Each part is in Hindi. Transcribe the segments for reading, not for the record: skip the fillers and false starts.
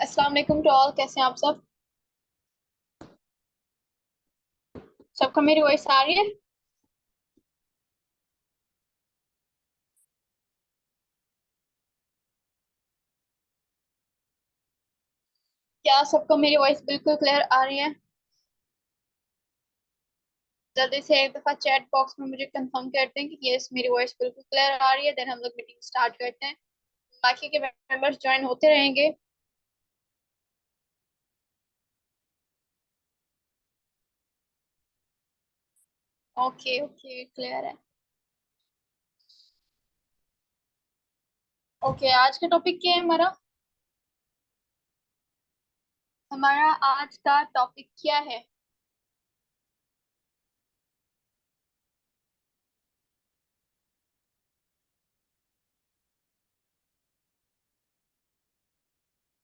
अस्सलाम वालेकुम टू ऑल। कैसे हैं आप सब? सबको मेरी वॉइस आ रही है? क्या सबको मेरी वॉइस बिल्कुल क्लियर आ रही है? जल्दी से एक दफा चैट बॉक्स में मुझे कंफर्म कर दें कि यस मेरी वॉइस बिल्कुल क्लियर आ रही है, देन हम लोग मीटिंग स्टार्ट करते हैं। बाकी के मेंबर्स ज्वाइन होते रहेंगे। ओके ओके, क्लियर है। ओके, आज का टॉपिक क्या है हमारा? हमारा आज का टॉपिक क्या है?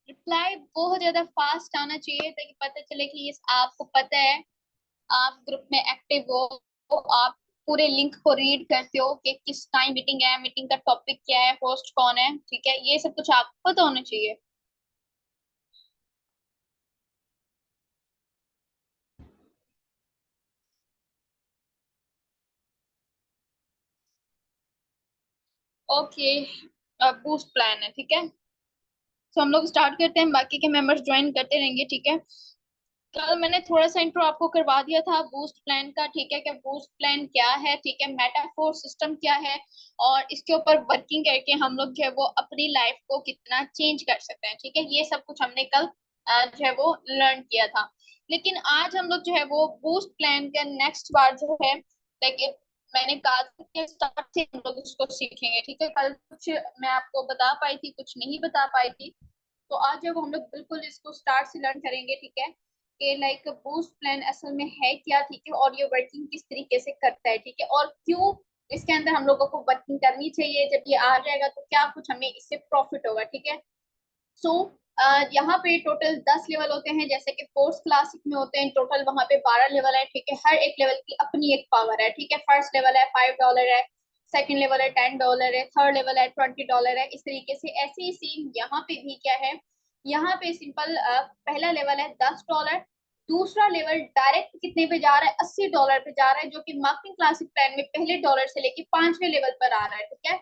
रिप्लाई बहुत ज्यादा फास्ट आना चाहिए ताकि पता चले कि यस आपको पता है, आप ग्रुप में एक्टिव हो, तो आप पूरे लिंक को रीड करते हो कि किस टाइम मीटिंग है, मीटिंग का टॉपिक क्या है, होस्ट कौन है, ठीक है, ये सब कुछ आपको पता होना चाहिए। ओके, बूस्ट प्लान है, ठीक है। तो हम लोग स्टार्ट करते हैं, बाकी के मेंबर्स ज्वाइन करते रहेंगे, ठीक है। कल मैंने थोड़ा सा इंट्रो आपको करवा दिया था बूस्ट प्लान का, ठीक है, कि बूस्ट प्लान क्या है, ठीक है, मेटाफोर सिस्टम क्या है, और इसके ऊपर वर्किंग करके हम लोग जो है वो अपनी लाइफ को कितना चेंज कर सकते हैं, ठीक है, ये सब कुछ हमने कल जो है वो लर्न किया था। लेकिन आज हम लोग जो है वो बूस्ट प्लान का नेक्स्ट बार जो है, लाइक मैंने कहा था कि स्टार्ट से हम लोग इसको सीखेंगे, ठीक है। कल कुछ मैं आपको बता पाई थी, कुछ नहीं बता पाई थी। तो आज जब हम लोग बिल्कुल इसको स्टार्ट से लर्न करेंगे, ठीक है, कि लाइक बूस्ट प्लान असल में है क्या, ठीक है, और ये वर्किंग किस तरीके से करता है, ठीक है, और क्यों इसके अंदर हम लोगों को वर्किंग करनी चाहिए। जब ये आ जाएगा तो क्या कुछ हमें इससे प्रॉफिट होगा, ठीक है। सो यहाँ पे टोटल 10 लेवल होते हैं, जैसे कि फोर्थ क्लासिक में होते हैं टोटल वहां पे 12 लेवल है, ठीक है। हर एक लेवल की अपनी एक पावर है, ठीक है। फर्स्ट लेवल है $5 है, सेकंड लेवल है $10 है, थर्ड लेवल है $20 है, इस तरीके से। ऐसे ही सेम यहाँ पे भी क्या है, यहाँ पे सिंपल पहला लेवल है $10। दूसरा लेवल डायरेक्ट कितने पे जा रहा है, $80 पे जा रहा है, जो कि मार्केटिंग क्लासिक प्लान में पहले डॉलर से लेके 5वें लेवल पर आ रहा है, ठीक है।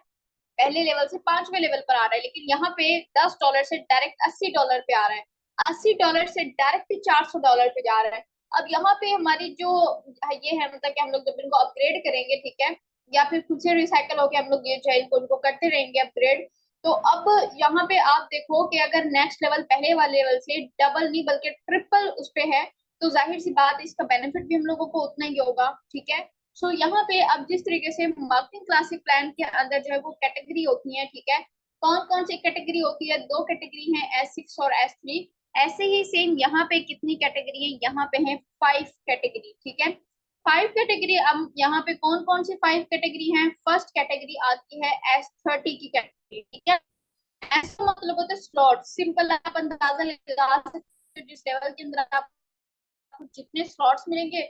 पहले लेवल से 5वें लेवल पर आ रहा है, लेकिन यहाँ पे $10 से डायरेक्ट $80 पे आ रहा है। $80 से डायरेक्ट $400 पे जा रहा है। अब यहाँ पे हमारी जो ये है, मतलब कि हम लोग जब इनको अपग्रेड करेंगे, ठीक है, या फिर खुद से रिसाइकल होकर हम लोग ये जो है इनको करते रहेंगे अपग्रेड। तो अब यहाँ पे आप देखो कि अगर नेक्स्ट लेवल पहले वाले लेवल से डबल नहीं बल्कि ट्रिपल उस पे है, तो जाहिर सी बात है इसका बेनिफिट भी हम लोगों को उतना ही होगा, ठीक है। सो यहाँ पे अब जिस तरीके से मार्केटिंग क्लासिक प्लान के अंदर जो है वो कैटेगरी होती है, ठीक है। कौन कौन सी कैटेगरी होती है, दो कैटेगरी है, S6 और S3। ऐसे ही सेम यहाँ पे कितनी कैटेगरी है, यहाँ पे है 5 कैटेगरी, ठीक है। 5 कैटेगरी। अब यहाँ पे कौन कौन सी 5 कैटेगरी हैं? फर्स्ट कैटेगरी आती है S30 की कैटेगरी, ठीक है। ऐसा मतलब होता है स्लॉट, सिंपल आप अंदाजा लगा सकते हो, जिस लेवल के अंदर आप जितने स्लॉट्स मिलेंगे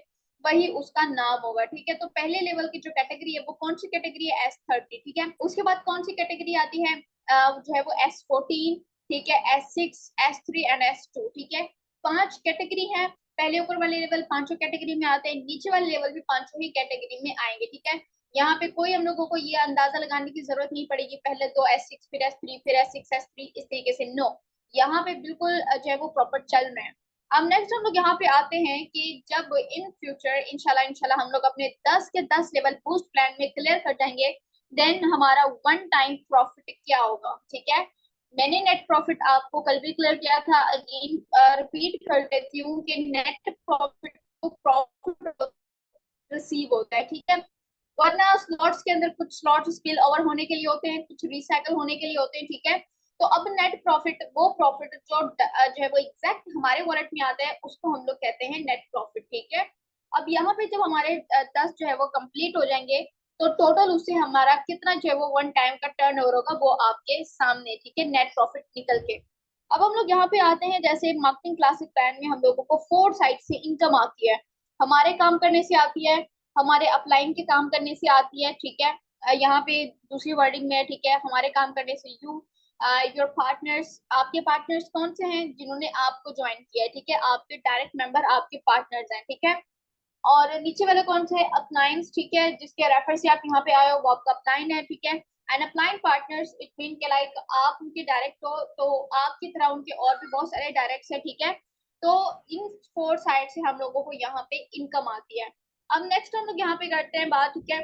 वही उसका नाम होगा, ठीक है। तो पहले लेवल की जो कैटेगरी है वो कौन सी कैटेगरी है, S30, ठीक है। उसके बाद कौन सी कैटेगरी आती है, जो है वो S14, ठीक है, S6, S3 एंड S2, ठीक है। 5 कैटेगरी है। पहले ऊपर वाले लेवल पांचों कैटेगरी में आते हैं, नीचे वाले लेवल भी पांचों ही कैटेगरी में आएंगे, ठीक है। यहाँ पे कोई हम लोगों को ये अंदाजा लगाने की जरूरत नहीं पड़ेगी पहले दो S6 फिर S3 फिर S6 S3 इस तरीके से, नो। यहाँ पे बिल्कुल जो है वो प्रॉपर चल रहे हैं। अब नेक्स्ट हम लोग यहाँ पे आते हैं कि जब इन फ्यूचर इंशाल्लाह इंशाल्लाह हम लोग अपने 10 के 10 लेवल बूस्ट प्लान में क्लियर कर जाएंगे, देन हमारा वन टाइम प्रॉफिट क्या होगा, ठीक है। मैंने नेट प्रॉफिट आपको कल भी क्लियर किया था, अगेन रिपीट कर देती हूँ कि नेट प्रॉफिट को प्रॉफिट रिसीव होता है, ठीक है। वरना स्लॉट्स के अंदर कुछ स्लॉट स्पिल ओवर होने के लिए होते हैं, कुछ रिसाइकल होने के लिए होते हैं, ठीक है। तो अब नेट प्रॉफिट, वो प्रॉफिट जो है वो एग्जैक्ट हमारे वॉलेट में आता है, उसको हम लोग कहते हैं नेट प्रॉफिट, ठीक है। अब यहाँ पे जब हमारे 10 जो है वो कंप्लीट हो जाएंगे, तो टोटल उससे हमारा कितना जो है वो वन टाइम का टर्न ओवर होगा वो आपके सामने, ठीक है, नेट प्रॉफिट निकल के। अब हम लोग यहाँ पे आते हैं, जैसे मार्केटिंग क्लासिक प्लान में हम लोगों को 4 साइड से इनकम आती है। हमारे काम करने से आती है, हमारे अपलाइन के काम करने से आती है, ठीक है। यहाँ पे दूसरी वर्डिंग में है, ठीक है, हमारे काम करने से यू, योर पार्टनर्स, आपके पार्टनर्स कौन से हैं जिन्होंने आपको ज्वाइन किया है, ठीक है, आपके डायरेक्ट मेंबर आपके पार्टनर्स हैं, ठीक है। और नीचे वाला कौन सा है, अपलाइंस, ठीक है, जिसके रेफर से आप यहाँ पे आए हो वो आपका अपलाइन है, ठीक है। And upline partners it mean के लाइक आप उनके डायरेक्ट हो, तो आपकी तरह उनके और भी बहुत सारे डायरेक्ट्स है, ठीक है। तो इन 4 साइड से हम लोगों को यहाँ पे इनकम आती है। अब नेक्स्ट हम लोग यहाँ पे करते हैं बात, ठीक है।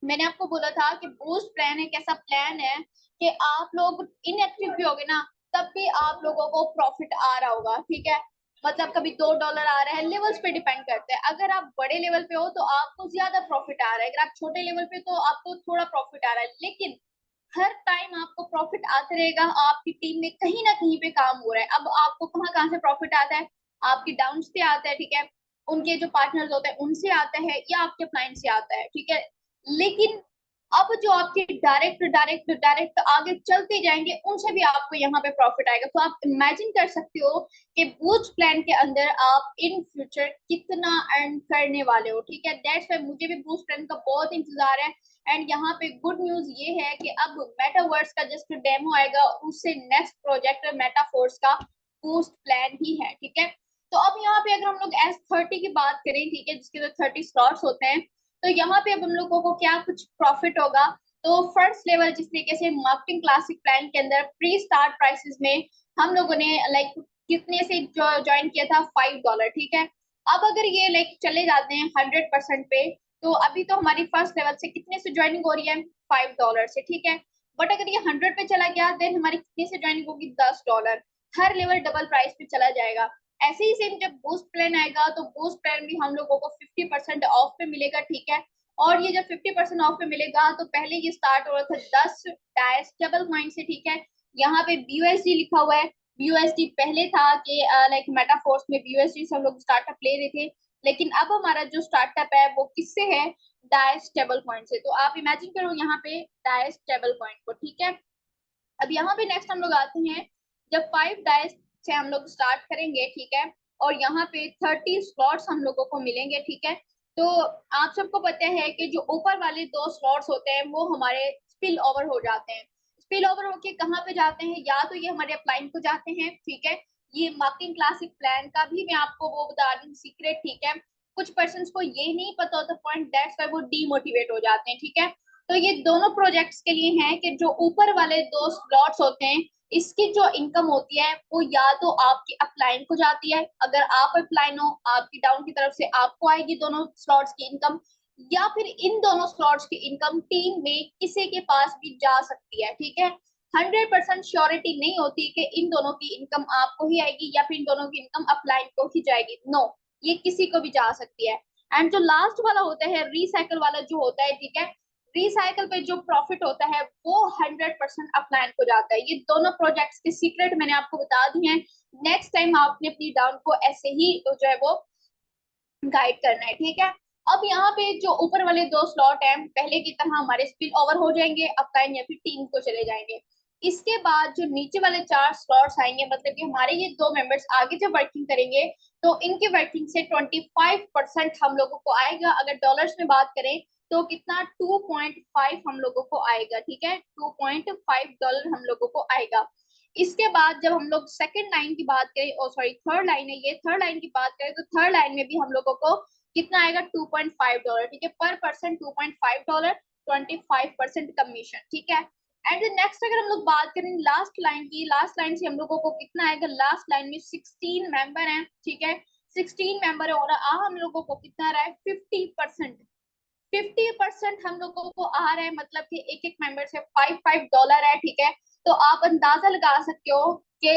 मैंने आपको बोला था कि बूस्ट प्लान एक ऐसा प्लान है कि आप लोग इनएक्टिव भी होगे ना, तब भी आप लोगों को प्रॉफिट आ रहा होगा, ठीक है। मतलब कभी $2 आ रहा है, लेवल्स पे डिपेंड करता है। अगर आप बड़े लेवल पे हो तो आपको ज्यादा प्रॉफिट आ रहा है, अगर आप छोटे लेवल पे तो आपको थोड़ा प्रॉफिट आ रहा है, लेकिन हर टाइम आपको प्रॉफिट आते रहेगा। आपकी टीम में कहीं ना कहीं पे काम हो रहा है। अब आपको कहाँ कहाँ से प्रॉफिट आता है, आपके डाउन से आता है, ठीक है, उनके जो पार्टनर्स होते हैं उनसे आता है, या आपके क्लाइंट से आता है, ठीक है। लेकिन अब जो आपके डायरेक्ट डायरेक्ट डायरेक्ट आगे चलते जाएंगे उनसे भी आपको यहाँ पे प्रॉफिट आएगा। तो आप इमेजिन कर सकते हो कि बूस्ट प्लान के अंदर आप इन फ्यूचर कितना अर्न करने वाले हो, ठीक है। दैट्स व्हाई मुझे भी बूस्ट प्लान का बहुत इंतजार है। एंड यहाँ पे गुड न्यूज ये है कि अब मेटावर्स का जस्ट डेमो आएगा, उससे नेक्स्ट प्रोजेक्ट मेटाफोर्स का बूस्ट प्लान ही है, ठीक है। तो अब यहाँ पे अगर हम लोग S30 की बात करें, ठीक है, जिसके तो 30 स्लॉट्स होते हैं, तो यहाँ पे अब हम लोगों को क्या कुछ प्रॉफिट होगा। तो फर्स्ट लेवल जिस तरीके से मार्केटिंग क्लासिक प्लान के अंदर प्री स्टार्ट प्राइसेस में हम लोगों ने लाइक कितने से ज्वाइन किया था, $5, ठीक है। अब अगर ये लाइक चले जाते हैं 100% पे, तो अभी तो हमारी फर्स्ट लेवल से कितने से ज्वाइनिंग हो रही है, $5 से, ठीक है। बट अगर ये 100 पे चला गया देन हमारी कितने से ज्वाइनिंग होगी, $10। हर लेवल डबल प्राइस पे चला जाएगा। ऐसे ही सेम जब बूस्ट प्लान आएगा तो बूस्ट प्लान भी हम लोगों को 50% ऑफ पे मिलेगा, ठीक है। और ये जब 50% ऑफ पे मिलेगा तो पहले ये स्टार्ट हो रहा था 10 डैश डबल कॉइन से, ठीक है। यहाँ पे BUSD लिखा हुआ है। BUSD पहले था कि लाइक मेटाफोर्स में BUSD से हम लोग स्टार्टअप ले रहे थे, लेकिन अब हमारा जो स्टार्टअप है वो किससे है, डायस स्टेबल कॉइन से। तो आप इमेजिन करो यहाँ पे डायस स्टेबल कॉइन को, ठीक है। अब यहाँ पे नेक्स्ट हम लोग आते हैं, जब 5 डायस से हम लोग स्टार्ट करेंगे, ठीक है, और यहाँ पे 30 स्लॉट्स हम लोगों को मिलेंगे, ठीक है। तो आप सबको पता है कि जो ऊपर वाले 2 स्लॉट्स होते हैं वो हमारे स्पिल ओवर हो जाते हैं। स्पिल ओवर होके कहाँ पे जाते हैं, या तो ये हमारे अपलाइन को जाते हैं, ठीक है। ये मार्केटिंग क्लासिक प्लान का भी मैं आपको वो बता दूं सीक्रेट, ठीक है। कुछ पर्सन को ये नहीं पता होता पॉइंट, दैट्स व्हाई वो डीमोटिवेट हो जाते हैं, ठीक है। तो ये दोनों प्रोजेक्ट्स के लिए हैं कि जो ऊपर वाले 2 स्लॉट्स होते हैं, इसकी जो इनकम होती है वो या तो आपकी अपलाइन को जाती है, अगर आप अपलाइन हो आपकी डाउन की तरफ से आपको आएगी दोनों स्लॉट्स की इनकम, या फिर इन दोनों स्लॉट्स की इनकम टीम में किसी के पास भी जा सकती है, ठीक है। 100% श्योरिटी नहीं होती कि इन दोनों की इनकम आपको ही आएगी या फिर इन दोनों की इनकम अपलाइन को ही जाएगी, नो, ये किसी को भी जा सकती है। एंड जो लास्ट वाला होता है रिसाइकल वाला जो होता है, ठीक है, रिसाइकल पे जो प्रॉफिट होता है वो 100% अपलाइन को जाता है। ये दोनों प्रोजेक्ट्स के सीक्रेट मैंने आपको बता दी हैं। नेक्स्ट टाइम आपने अपनी डाउन को ऐसे ही जो है वो गाइड करना है, ठीक है। अब यहाँ पे जो ऊपर वाले 2 स्लॉट हैं पहले की तरह हमारे स्पिल ओवर हो जाएंगे, अपलाइन या फिर टीम को चले जाएंगे। इसके बाद जो नीचे वाले 4 स्लॉट्स आएंगे, मतलब कि हमारे ये 2 मेंबर्स आगे जब वर्किंग करेंगे तो इनके वर्किंग से 25% हम लोगों को आएगा। अगर डॉलर्स में बात करें तो कितना, 2.5 हम लोगों को आएगा, ठीक है, $2.5 हम लोगों को आएगा। इसके बाद जब हम लोग सेकंड लाइन की बात करें, ओ सॉरी थर्ड लाइन है ये, थर्ड लाइन की बात करें तो थर्ड लाइन में भी हम लोगों को कितना आएगा, $2.5, ठीक है, पर पर्सन $2.5, 25% कमीशन, ठीक है। एंड नेक्स्ट अगर हम लोग बात करें लास्ट लाइन की, लास्ट लाइन से हम लोगों को कितना आएगा, लास्ट लाइन में 16 मेंबर हैं, ठीक है, 16 मेंबर है और हम लोगों को कितना आ रहा है, 50%। 50% हम लोगों को आ रहा है, मतलब कि एक एक मेंबर से $5 है, ठीक है। तो आप अंदाजा लगा सकते हो कि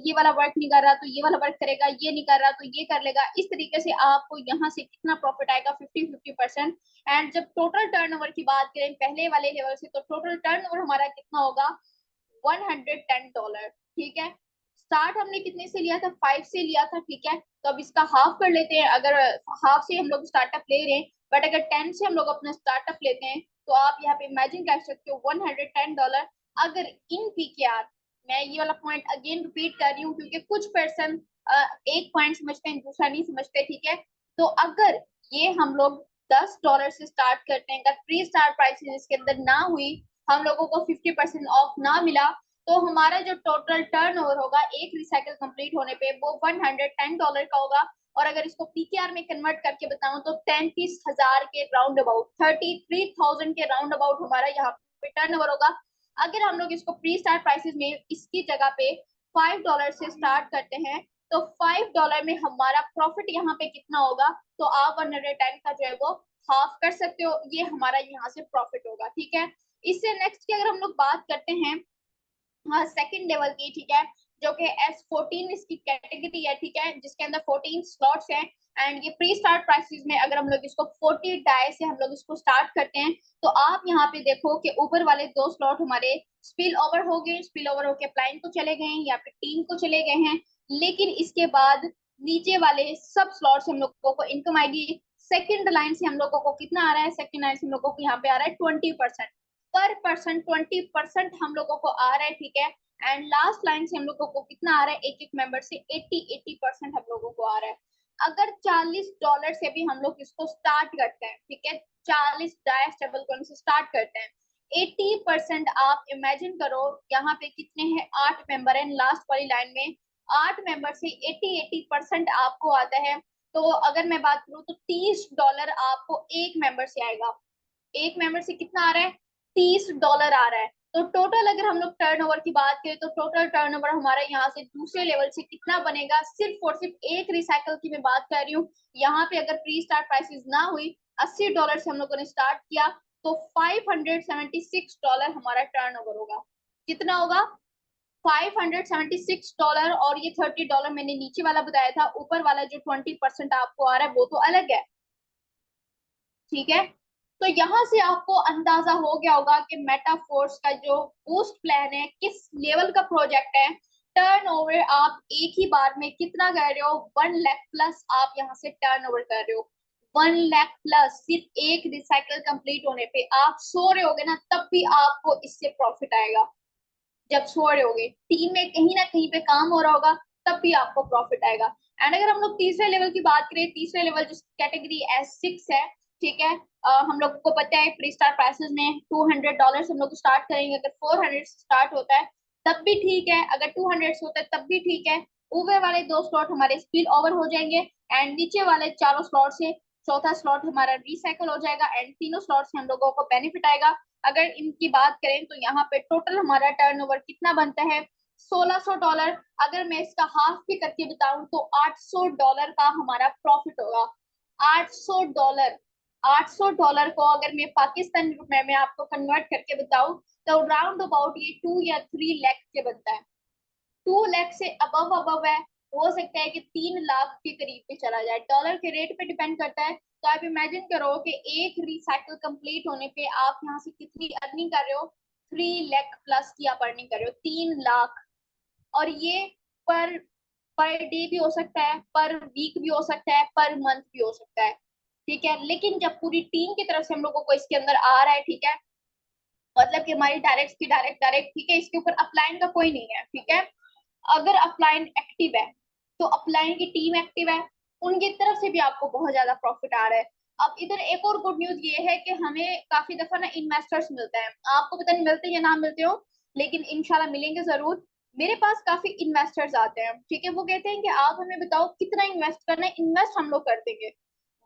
ये वाला वर्क नहीं कर रहा तो ये वाला वर्क करेगा, ये नहीं कर रहा तो ये कर लेगा। इस तरीके से आपको यहाँ से कितना प्रॉफिट आएगा, 50-50%। एंड जब टोटल टर्नओवर की बात करें पहले वाले लेवल से, तो टोटल टर्नओवर हमारा कितना होगा, $110, ठीक है। स्टार्ट हमने कितने से लिया था, 5 से लिया था, ठीक है। तो अब इसका हाफ कर लेते हैं। अगर हाफ से हम लोग स्टार्टअप ले रहे हैं, बट अगर 10 से हम लोग अपना स्टार्टअप लेते हैं, तो आप यहाँ पे इमेजिन कर सकते हो $110। अगर इन PKR, मैं ये वाला पॉइंट अगेन रिपीट कर रही हूँ क्योंकि कुछ पर्सन एक पॉइंट समझते हैं दूसरा नहीं समझते, ठीक है। तो अगर ये हम लोग $10 से स्टार्ट करते हैं, अगर प्री स्टार्ट प्राइस इसके अंदर ना हुई, हम लोगों को 50% ऑफ ना मिला, तो हमारा जो टोटल टर्नओवर होगा एक रिसाइकल कंप्लीट होने पे वो $110 का होगा। और अगर इसको पीकेआर में कन्वर्ट करके बताऊं तो 33,000 के राउंड अबाउट, 33,000 के राउंड अबाउट हमारा यहाँ पे टर्नओवर होगा। अगर हम लोग इसको प्री स्टार्ट प्राइसेस में इसकी जगह पे $5 से स्टार्ट करते हैं तो $5 में हमारा प्रॉफिट यहाँ पे कितना होगा, तो आप 110 का जो है वो हाफ कर सकते हो, ये हमारा यहाँ से प्रॉफिट होगा। ठीक है, इससे नेक्स्ट की अगर हम लोग बात करते हैं सेकंड लेवल की, ठीक है, जो कि S14 इसकी कैटेगरी है, ठीक है, जिसके अंदर 14 स्लॉट्स हैं। एंड ये प्री स्टार्ट प्राइसेस में अगर हम लोग इसको 40 डाई से हम लोग इसको स्टार्ट करते हैं तो आप यहाँ पे देखो कि ऊपर वाले 2 स्लॉट हमारे स्पिल ओवर हो गए, स्पिल ओवर होके प्लाइन को चले गए हैं या फिर टीम को चले गए हैं। लेकिन इसके बाद नीचे वाले सब स्लॉट्स हम लोगों को इनकम आएगी। सेकंड लाइन से हम लोगों को कितना आ रहा है, सेकंड लाइन से हम लोगों को यहाँ पे आ रहा है 20% पर पर्सन, 20% हम लोगों को आ रहा है। ठीक है, एंड लास्ट लाइन से हम लोगों को कितना आ रहा है, एक एक मेंबर से 80% हम लोगों को आ रहा है। अगर $40 से भी हम लोग इसको स्टार्ट करते हैं, ठीक है, 40 डायस टेबल कॉइन से स्टार्ट करते हैं, 80% आप इमेजिन करो यहाँ पे कितने हैं, 8 मेंबर है लास्ट वाली लाइन में, 8 मेंबर से 80% आपको आता है। तो अगर मैं बात करूँ तो $30 आपको एक मेंबर से आएगा। एक मेंबर से कितना आ रहा है, $30 आ रहा है। तो टोटल अगर हम लोग टर्नओवर की बात करें तो टोटल टर्नओवर हमारा यहाँ से दूसरे लेवल से कितना बनेगा, सिर्फ और सिर्फ एक रिसाइकल की मैं बात कर रही हूँ। यहाँ पे अगर प्री स्टार्ट प्राइसेस ना हुई, $80 से हम लोगों ने स्टार्ट किया तो $576 हमारा टर्नओवर होगा। कितना होगा, $576। और ये $30 मैंने नीचे वाला बताया था, ऊपर वाला जो 20% आपको आ रहा है वो तो अलग है। ठीक है, तो यहाँ से आपको अंदाजा हो गया होगा कि मेटाफोर्स का जो बूस्ट प्लान है किस लेवल का प्रोजेक्ट है। टर्नओवर आप एक ही बार में कितना कर रहे हो, 1 लाख प्लस आप यहाँ से टर्नओवर कर रहे हो। 1 लाख प्लस सिर्फ एक रिसाइकल कंप्लीट होने पे। आप सो रहे होगे ना तब भी आपको इससे प्रॉफिट आएगा। जब सो रहे होगे, टीम में कहीं ना कहीं पे काम हो रहा होगा, तब भी आपको प्रॉफिट आएगा। एंड अगर हम लोग तीसरे लेवल की बात करें, तीसरे लेवल जिस कैटेगरी S6 है, ठीक है, हम लोग को पता है प्री स्टार प्राइसेस में $200 हम लोग स्टार्ट करेंगे। अगर 400 से स्टार्ट होता है तब भी ठीक है, अगर 200 से होता है तब भी ठीक है। ऊपर वाले 2 स्लॉट हमारे स्पिल ओवर हो जाएंगे एंड नीचे वाले चारों स्लॉट से चौथा स्लॉट हमारा रिसाइकल हो जाएगा एंड तीनों स्लॉट से हम लोगों को बेनिफिट आएगा। अगर इनकी बात करें तो यहाँ पे टोटल हमारा टर्नओवर कितना बनता है, $1600। अगर मैं इसका हाफ भी करके बताऊं तो $800 का हमारा प्रॉफिट होगा। $800, $800 को अगर मैं पाकिस्तानी रुपए में आपको कन्वर्ट करके बताऊं तो राउंड अबाउट ये 2 या 3 लाख के बनता है। 2 लाख से अबव है, हो सकता है कि 3 लाख के करीब पे चला जाए, डॉलर के रेट पे डिपेंड करता है। तो आप इमेजिन करो कि एक रिसाइकल कंप्लीट होने पे आप यहाँ से कितनी अर्निंग कर रहे हो, 3 लाख प्लस की आप अर्निंग कर रहे हो, 3 लाख। और ये पर पर डे भी हो सकता है, पर वीक भी हो सकता है, पर मंथ भी हो सकता है। ठीक है, लेकिन जब पूरी टीम की तरफ से हम लोगों को इसके अंदर आ रहा है, ठीक है, मतलब कि हमारी डायरेक्ट की डायरेक्ट डायरेक्ट, ठीक है, इसके ऊपर अपलाइन का कोई नहीं है। ठीक है, अगर अपलाइन एक्टिव है तो अपलाइन की टीम एक्टिव है, उनकी तरफ से भी आपको बहुत ज्यादा प्रॉफिट आ रहा है। अब इधर एक और गुड न्यूज ये है कि हमें काफी दफा ना इन्वेस्टर्स मिलते हैं, आपको पता नहीं मिलते या ना मिलते हो, लेकिन इंशाल्लाह मिलेंगे जरूर। मेरे पास काफी इन्वेस्टर्स आते हैं, ठीक है, वो कहते हैं कि आप हमें बताओ कितना इन्वेस्ट करना है, इन्वेस्ट हम लोग कर देंगे,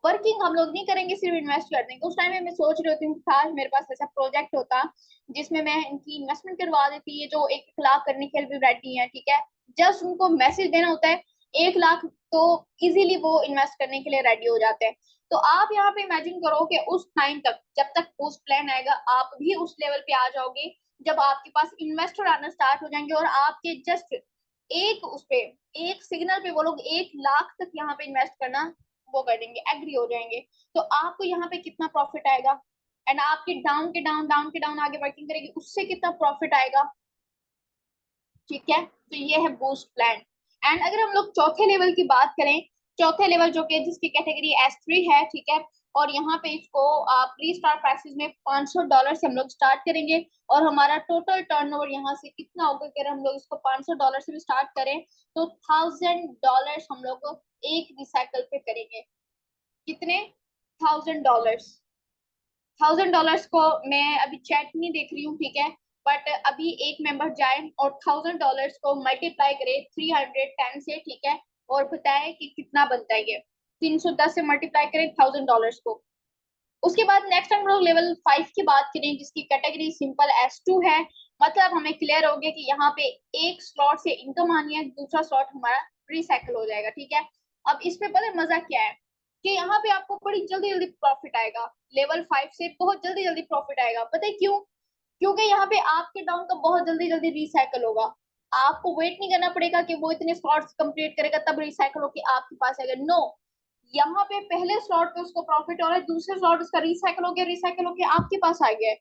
वर्किंग हम लोग नहीं करेंगे, सिर्फ इन्वेस्ट कर देंगे। उस टाइम में मैं सोच रही होती हूँ काश मेरे पास ऐसा प्रोजेक्ट होता जिसमें मैं इनकी इन्वेस्टमेंट करवा देती, ये जो 1 लाख करने के लिए भी रेडी है, ठीक है, जस्ट उनको मैसेज देना होता है 1 लाख, तो इजीली वो इन्वेस्ट करने के लिए रेडी हो जाते हैं। तो आप यहाँ पे इमेजिन करो कि उस टाइम तक, जब तक पोस्ट प्लान आएगा, आप भी उस लेवल पे आ जाओगे जब आपके पास इन्वेस्टर आना स्टार्ट हो जाएंगे और आपके जस्ट एक उस पे, एक सिग्नल पे वो लोग 1 लाख तक यहाँ पे इन्वेस्ट करना वो कर देंगे, एग्री हो जाएंगे। तो आपको यहाँ पे कितना प्रॉफिट आएगा, एंड आपकी डाउन के डाउन, डाउन के डाउन आगे वर्किंग करेगी, उससे कितना प्रॉफिट आएगा। ठीक है, तो ये है बूस्ट प्लान। एंड अगर हम लोग चौथे लेवल की बात करें, चौथे लेवल जो कि जिसकी कैटेगरी S3 है, ठीक है, और यहाँ पे इसको प्री स्टार प्राइसेस में $500 से हम लोग स्टार्ट करेंगे और हमारा टोटल टर्नओवर यहाँ से कितना होगा, अगर हम लोग इसको $500 से भी स्टार्ट करें तो $1000 हम लोग एक रिसाइकल पे करेंगे। कितने, $1000। $1000 को मैं अभी चैट नहीं देख रही हूँ, ठीक है, बट अभी एक मेंबर जाए और $1000 को मल्टीप्लाई करे 310 से, ठीक है, और बताए कि कितना बनता है ये। 310 से मल्टीप्लाई करें $1000 को। उसके बाद नेक्स्ट हम लोग लेवल 5 की बात करें, जिसकी कैटेगरी सिंपल S2 है। मतलब हमें क्लियर हो गया कि यहाँ पे एक स्लॉट से इनकम आनी है, दूसरा स्लॉट हमारा रिसाइकल हो जाएगा, ठीक है। अब इसमें पता है मजा क्या है कि यहाँ पे आपको बड़ी जल्दी जल्दी प्रॉफिट आएगा। लेवल 5 से बहुत जल्दी जल्दी प्रॉफिट आएगा। पता है क्यों? क्योंकि यहाँ पे आपके डाउन का बहुत जल्दी जल्दी रिसाइकल होगा। आपको वेट नहीं करना पड़ेगा कि वो इतने स्लॉट्स कंप्लीट करेगा तब रिसाइकल होके आपके पास आएगा। नो, यहाँ पे पहले स्लॉट पे उसको प्रॉफिट हो रहा है, दूसरे स्लॉट उसका रिसाइकल हो गया आपके पास आ गया।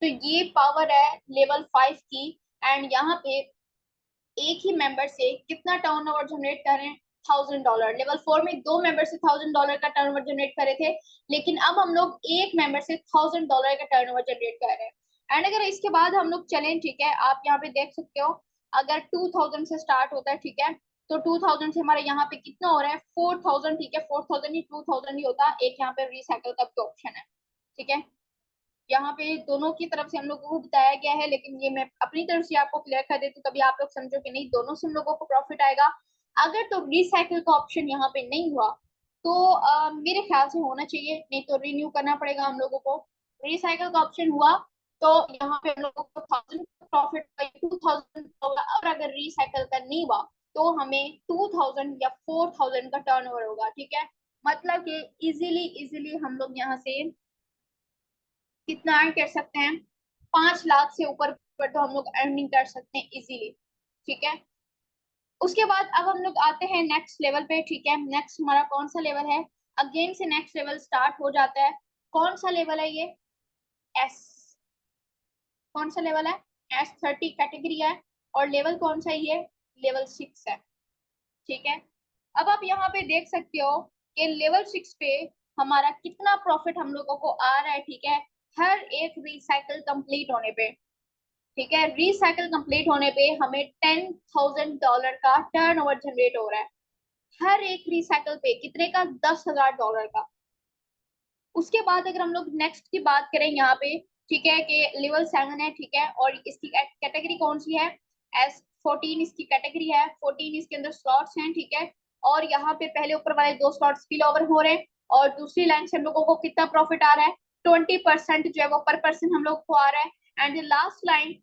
तो ये पावर है लेवल 5 की। एंड यहाँ पे एक ही मेंबर से कितना टर्नओवर जनरेट कर रहे हैं? $1000। लेवल 4 में दो मेंबर से $1000 का टर्नओवर जनरेट कर रहे थे, लेकिन अब हम लोग एक मेंबर से $1000 का टर्नओवर जनरेट कर रहे हैं। एंड अगर इसके बाद हम लोग चलें, ठीक है, आप यहाँ पे देख सकते हो, अगर 2000 से स्टार्ट होता है, ठीक है, तो 2000 से हमारे यहाँ पे कितना हो रहा है? 4000, ठीक है, 4000 ही 2000 ही होता, एक यहाँ पे रिसाइकल का भी ऑप्शन है, ठीक है। यहाँ पे दोनों की तरफ से हम लोगों को बताया गया है, लेकिन ये मैं अपनी तरफ से आपको क्लियर कर देती हूँ, तभी आप लोग समझो कि नहीं दोनों से हम लोगों को प्रॉफिट आएगा। अगर तो रिसाइकिल का ऑप्शन यहाँ पे नहीं हुआ तो मेरे ख्याल से होना चाहिए, नहीं तो रिन्यू करना पड़ेगा हम लोगों को। रिसाइकिल का ऑप्शन हुआ तो यहाँ पे हम लोगों को 1000 प्रॉफिट, 2000 होगा। और अगर रिसाइकिल का नहीं हुआ तो हमें 2000 या 4000 का टर्नओवर होगा, ठीक है। मतलब कि इजीली इजीली हम लोग यहाँ से कितना अर्न कर सकते हैं? 5 लाख से ऊपर पर तो हम लोग अर्निंग कर सकते हैं इजीली, ठीक है। उसके बाद अब हम लोग आते हैं नेक्स्ट लेवल पे, ठीक है। नेक्स्ट हमारा कौन सा लेवल है? अगेन से नेक्स्ट लेवल स्टार्ट हो जाता है। कौन सा लेवल है ये? एस। कौन सा लेवल है? S30 कैटेगरी है। और लेवल कौन सा है ये? लेवल 6 है, ठीक है। अब आप यहाँ पे देख सकते हो कि लेवल 6 पे हमारा कितना प्रॉफिट हम लोगों को आ रहा है, ठीक है, हर एक रिसाइकल कंप्लीट होने पे, ठीक है। रिसाइकल कंप्लीट होने पे हमें $10,000 का टर्नओवर जनरेट हो रहा है। हर एक रिसाइकल पे कितने का? $10,000 का। उसके बाद अगर हम लोग नेक्स्ट की बात करें यहाँ पे, ठीक है, कि लेवल 7 है, ठीक है, और इसकी कैटेगरी कौन सी है? S14 इसकी कैटेगरी है। 14 इसके अंदर स्लॉट्स हैं, ठीक है। और यहाँ पे पहले ऊपर वाले दो स्लॉट स्पिल ओवर हो रहे हैं, और दूसरी लाइन से हम लोगों को कितना प्रॉफिट आ रहा है? 20% जो है वो पर पर्सन हम लोग को आ रहा है। एंड लास्ट लाइन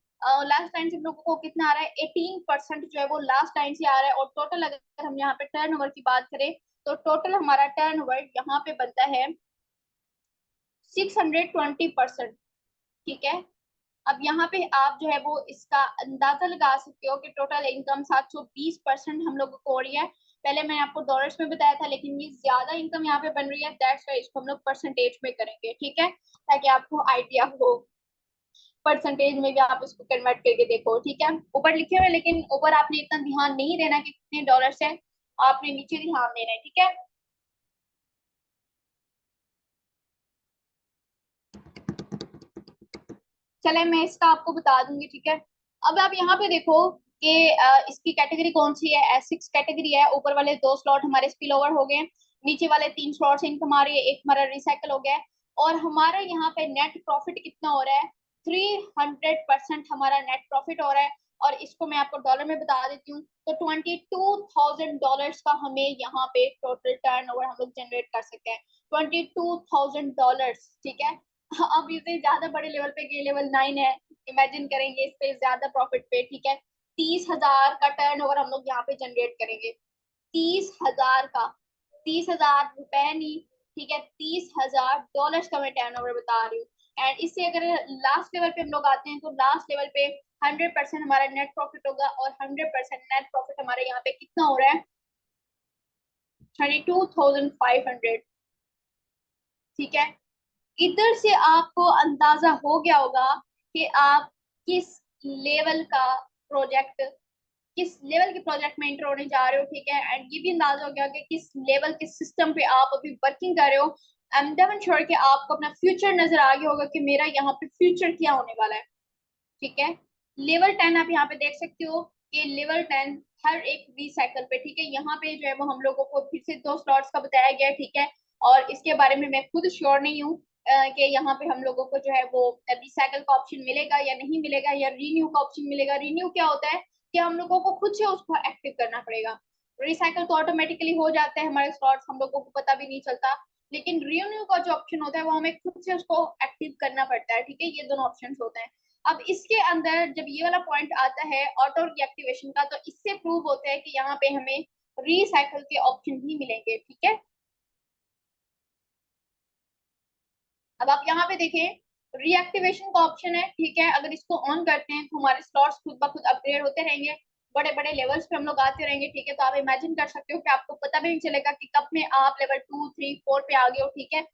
से हम लोगों को कितना आ रहा है? 18% जो है वो लास्ट लाइन से आ रहा है। और टोटल अगर हम यहाँ पे टर्नओवर की बात करें तो टोटल हमारा टर्नओवर यहाँ पे बनता है 620%, ठीक है। अब यहाँ पे आप जो है वो इसका अंदाजा लगा सकते हो कि टोटल इनकम 720% हम लोग को हो रही है। पहले मैंने आपको डॉलर्स में बताया था, लेकिन ये ज्यादा इनकम यहाँ पे बन रही है, दैट्स व्हाई इसको हम लोग परसेंटेज में करेंगे, ठीक है, ताकि आपको आइडिया हो। परसेंटेज में भी आप उसको कन्वर्ट करके देखो, ठीक है। ऊपर लिखे हुए, लेकिन ऊपर आपने इतना ध्यान नहीं देना कि कितने डॉलर्स है, आपने नीचे ध्यान देना है, ठीक है। चले मैं इसका आपको बता दूंगी, ठीक है। अब आप यहाँ पे देखो कि इसकी कैटेगरी कौन सी है? S6 कैटेगरी है। ऊपर वाले दो स्लॉट हमारे स्पिल ओवर हो गए, नीचे वाले तीन स्लॉट से इनकम आ रही है, एक हमारा रिसाइकल हो गया है। और हमारा यहाँ पे नेट प्रॉफिट कितना हो रहा है? 300% हमारा नेट प्रॉफिट हो रहा है। और इसको मैं आपको डॉलर में बता देती हूँ, तो $22,000 का हमें यहाँ पे टोटल टर्नओवर हम लोग जनरेट कर सकते हैं। $22,000, ठीक है। अब इसे ज्यादा बड़े लेवल पे, ये लेवल 9 है, इमेजिन करेंगे इस पे ज्यादा प्रॉफिट पे, ठीक है। 30,000 का टर्नओवर हम लोग यहाँ पे जनरेट करेंगे। 30,000 का, 30,000 रुपए नहीं, ठीक है, $30,000 का मैं टर्नओवर बता रही हूँ। एंड इससे अगर लास्ट लेवल पे हम लोग आते हैं तो लास्ट लेवल पे 100% हमारा नेट प्रॉफिट होगा। और 100% नेट प्रॉफिट हमारे यहाँ पे कितना हो रहा है? 32,500, ठीक है। इधर से आपको अंदाजा हो गया होगा कि आप किस लेवल का प्रोजेक्ट, किस लेवल के प्रोजेक्ट में एंटर होने जा रहे हो, ठीक है। एंड ये भी अंदाजा हो गया कि किस लेवल के सिस्टम पे आप अभी वर्किंग कर रहे हो। आई एम डबल श्योर कि आपको अपना फ्यूचर नजर आ गया होगा कि मेरा यहाँ पे फ्यूचर क्या होने वाला है, ठीक है। लेवल 10 आप यहाँ पे देख सकते हो कि लेवल 10 हर एक रिसाइकल पे, ठीक है। यहाँ पे जो है वो हम लोगों को फिर से दो स्लॉट्स का बताया गया है, ठीक है। और इसके बारे में मैं खुद श्योर नहीं हूँ कि यहाँ पे हम लोगों को जो है वो रिसाइकल का ऑप्शन मिलेगा या नहीं मिलेगा, या रीन्यू का ऑप्शन मिलेगा। रीन्यू क्या होता है कि हम लोगों को खुद से उसको एक्टिव करना पड़ेगा। रिसाइकल तो ऑटोमेटिकली हो जाता है हमारे स्लॉट्स, हम लोगों को पता भी नहीं चलता। लेकिन रीन्यू का जो ऑप्शन होता है वो हमें खुद से उसको एक्टिव करना पड़ता है। ठीक है, ये दोनों ऑप्शन होते हैं। अब इसके अंदर जब ये वाला पॉइंट आता है ऑटो रीएक्टिवेशन का, तो इससे प्रूव होता है कि यहाँ पे हमें रिसाइकल के ऑप्शन ही मिलेंगे। ठीक है, अब आप यहाँ पे देखें रीएक्टिवेशन का ऑप्शन है। ठीक है, अगर इसको ऑन करते हैं तो हमारे स्लॉट्स खुद ब खुद अपग्रेड होते रहेंगे, बड़े बड़े लेवल्स पे हम लोग आते रहेंगे। ठीक है, तो आप इमेजिन कर सकते हो कि आपको पता भी नहीं चलेगा कि कब में आप लेवल 2 3 4 पे आ गए हो। ठीक है,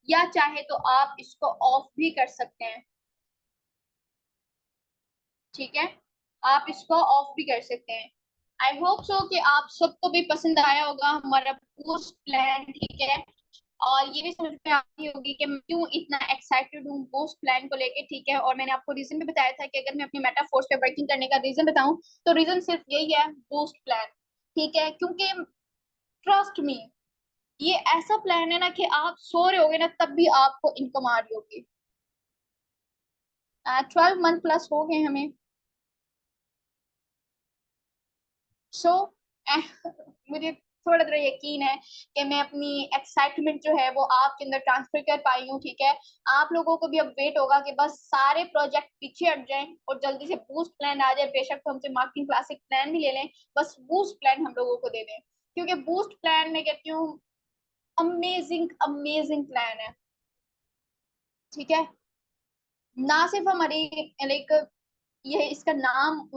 या चाहे तो आप इसको ऑफ भी कर सकते हैं। ठीक है, आप इसको ऑफ भी कर सकते हैं। आई होप सो कि आप सबको भी पसंद आया होगा हमारा बूस्ट प्लान। ठीक है, और ये भी समझ में आती होगी कि मैं क्यों इतना एक्साइटेड हूँ बूस्ट प्लान को लेके। ठीक है, और मैंने आपको रीजन भी बताया था कि अगर मैं अपनी मेटाफोर्स पे वर्किंग करने का रीजन बताऊं तो रीजन सिर्फ यही है, बूस्ट प्लान। ठीक है, क्योंकि ट्रस्ट मी, ये ऐसा प्लान है ना कि आप सो रहे होगे ना तब भी आपको इनकम आ रही होगी। 12 मंथ प्लस हो गए हमें। सो मुझे थोड़ा थोड़ा यकीन है कि मैं अपनी एक्साइटमेंट जो है वो आपके अंदर ट्रांसफर कर पाई हूँ। ठीक है, आप लोगों को भी अब वेट होगा कि बस सारे प्रोजेक्ट पीछे हट जाएं और जल्दी से बूस्ट प्लान आ जाए। बेशक तो हमसे मार्केटिंग क्लासिक प्लान भी ले लें, बस बूस्ट प्लान हम लोगों को दे दें, क्योंकि बूस्ट प्लान में कहती हूँ अमेजिंग अमेजिंग प्लान है। ठीक है, ना सिर्फ हमारी लाइक ये इसका नाम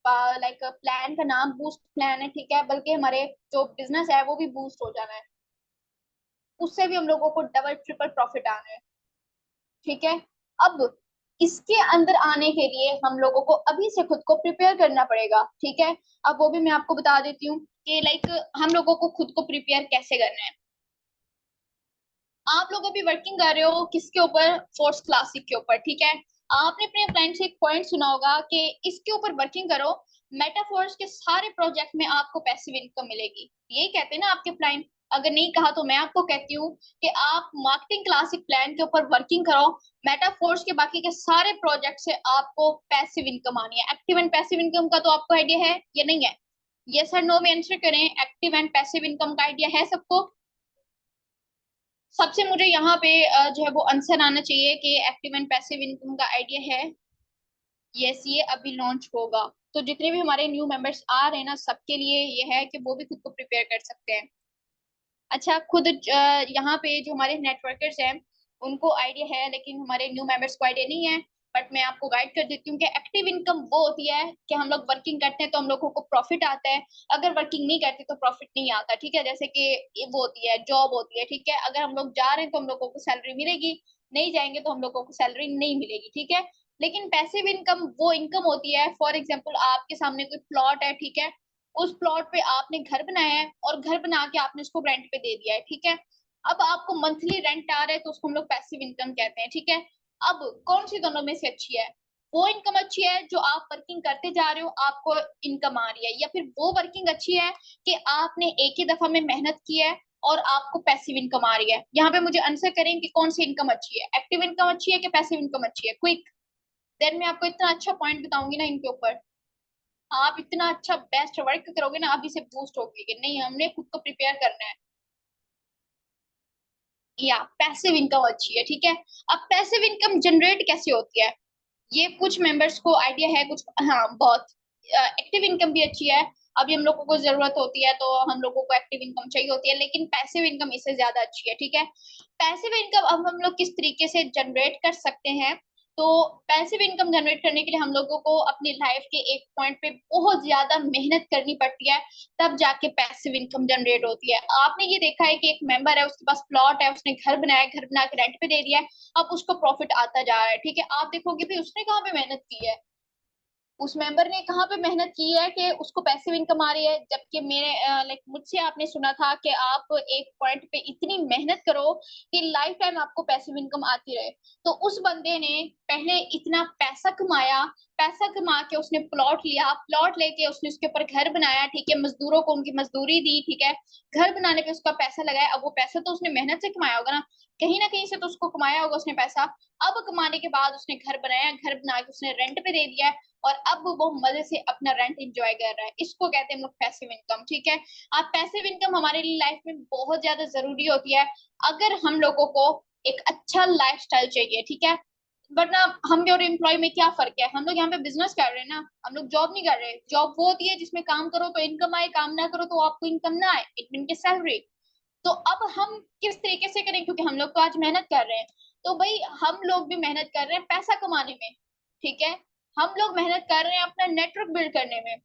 लाइक प्लान का नाम बूस्ट प्लान है। ठीक है, बल्कि हमारे जो बिजनेस है वो भी बूस्ट हो जाना है, उससे भी हम लोगों को डबल ट्रिपल प्रॉफिट आना है। ठीक है, अब इसके अंदर आने के लिए हम लोगों को अभी से खुद को प्रिपेयर करना पड़ेगा। ठीक है, अब वो भी मैं आपको बता देती हूँ कि लाइक हम लोगों को खुद को प्रिपेयर कैसे करना है। आप लोग अभी वर्किंग कर रहे हो किसके ऊपर, फोर्स क्लासिक के ऊपर। ठीक है, आपने अपने क्लाइंट से एक पॉइंट सुना होगा कि इसके ऊपर वर्किंग करो, मेटाफोर्स के सारे प्रोजेक्ट में आपको पैसिव इनकम मिलेगी। यही कहते हैं ना आपके क्लाइंट। अगर नहीं कहा तो मैं आपको कहती हूँ कि आप मार्केटिंग क्लासिक प्लान के ऊपर वर्किंग करो, मेटाफोर्स के बाकी के सारे प्रोजेक्ट से आपको पैसिव इनकम आनी है। एक्टिव एंड पैसिव इनकम का तो आपको आइडिया है या नहीं है? यस और नो में आंसर करें। एक्टिव एंड पैसिव इनकम का आइडिया है सबको? सबसे मुझे यहाँ पे जो है वो आंसर आना चाहिए कि एक्टिव एंड पैसिव इनकम का आइडिया है। यस, ये अभी लॉन्च होगा। तो जितने भी हमारे न्यू मेंबर्स आ रहे हैं ना, सबके लिए ये है कि वो भी खुद को प्रिपेयर कर सकते हैं। अच्छा, खुद यहाँ पे जो हमारे नेटवर्कर्स हैं उनको आइडिया है, लेकिन हमारे न्यू मेंबर्स को आइडिया नहीं है। बट मैं आपको गाइड कर देती हूँ कि एक्टिव इनकम वो होती है कि हम लोग वर्किंग करते हैं तो हम लोगों को प्रॉफिट आता है, अगर वर्किंग नहीं करते तो प्रॉफिट नहीं आता। ठीक है, जैसे कि वो होती है जॉब होती है। ठीक है, अगर हम लोग जा रहे हैं तो हम लोगों को सैलरी मिलेगी, नहीं जाएंगे तो हम लोगों को सैलरी नहीं मिलेगी। ठीक है, लेकिन पैसिव इनकम वो इनकम होती है, फॉर एग्जाम्पल आपके सामने कोई प्लॉट है। ठीक है, उस प्लॉट पे आपने घर बनाया है और घर बना के आपने उसको रेंट पे दे दिया है। ठीक है, अब आपको मंथली रेंट आ रहा है तो उसको हम लोग पैसिव इनकम कहते हैं। ठीक है, अब कौन सी दोनों में से अच्छी है? वो इनकम अच्छी है जो आप वर्किंग करते जा रहे हो, आपको इनकम आ रही है, या फिर वो वर्किंग अच्छी है कि आपने एक ही दफा में मेहनत की है और आपको पैसिव इनकम आ रही है? यहाँ पे मुझे आंसर करें कि कौन सी इनकम अच्छी है, एक्टिव इनकम अच्छी है कि पैसिव इनकम अच्छी है, क्विक। देन मैं आपको इतना अच्छा पॉइंट बताऊंगी ना इनके ऊपर, आप इतना अच्छा बेस्ट वर्क करोगे ना, अभी से बूस्ट होगी कि नहीं हमने खुद को प्रिपेयर करना है। या पैसिव इनकम अच्छी है। ठीक है, अब पैसिव इनकम जनरेट कैसे होती है ये कुछ मेंबर्स को आइडिया है, कुछ हाँ बहुत। एक्टिव इनकम भी अच्छी है, अभी हम लोगों को जरूरत होती है तो हम लोगों को एक्टिव इनकम चाहिए होती है, लेकिन पैसिव इनकम इससे ज्यादा अच्छी है। ठीक है, पैसिव इनकम अब हम लोग किस तरीके से जनरेट कर सकते हैं? तो पैसिव इनकम जनरेट करने के लिए हम लोगों को अपनी लाइफ के एक पॉइंट पे बहुत ज्यादा मेहनत करनी पड़ती है, तब जाके पैसिव इनकम जनरेट होती है। आपने ये देखा है कि एक मेंबर है, उसके पास प्लॉट है, उसने घर बनाया है, घर बना के रेंट पे दे दिया है, अब उसको प्रॉफिट आता जा रहा है। ठीक है, आप देखोगे भी उसने कहाँ पे मेहनत की है, उस मेंबर ने कहाँ पे मेहनत की है कि उसको पैसिव इनकम आ रही है। जबकि मेरे लाइक मुझसे आपने सुना था कि आप एक पॉइंट पे इतनी मेहनत करो कि लाइफ टाइम आपको पैसिव इनकम आती रहे। तो उस बंदे ने पहले इतना पैसा कमाया, पैसा कमा के उसने प्लॉट लिया, प्लॉट लेके उसने उसके ऊपर घर बनाया, ठीक है, मजदूरों को उनकी मजदूरी दी, ठीक है, घर बनाने पे उसका पैसा लगाया। अब वो पैसा तो उसने मेहनत से कमाया होगा ना, कहीं से तो उसको कमाया होगा उसने पैसा। अब कमाने के बाद उसने घर बनाया, घर बना के उसने रेंट पे दे दिया है, और अब वो मजे से अपना रेंट एंजॉय कर रहा है। इसको कहते हैं हम लोग पैसिव इनकम, ठीक है। अब पैसिव इनकम हमारे लिए लाइफ में बहुत ज्यादा जरूरी होती है अगर हम लोगों को एक अच्छा लाइफस्टाइल चाहिए, ठीक है। वरना हम और एम्प्लॉय में क्या फर्क है? हम लोग यहाँ पे बिजनेस कर रहे हैं ना, हम लोग जॉब नहीं कर रहे। जॉब वो होती है जिसमें काम करो तो इनकम आए, काम ना करो तो आपको इनकम ना आए, इट मीन की सैलरी। तो अब हम किस तरीके से करें, क्योंकि हम लोग तो आज मेहनत कर रहे हैं, तो भाई हम लोग भी मेहनत कर रहे हैं पैसा कमाने में, ठीक है। हम लोग मेहनत कर रहे हैं अपना नेटवर्क बिल्ड करने में।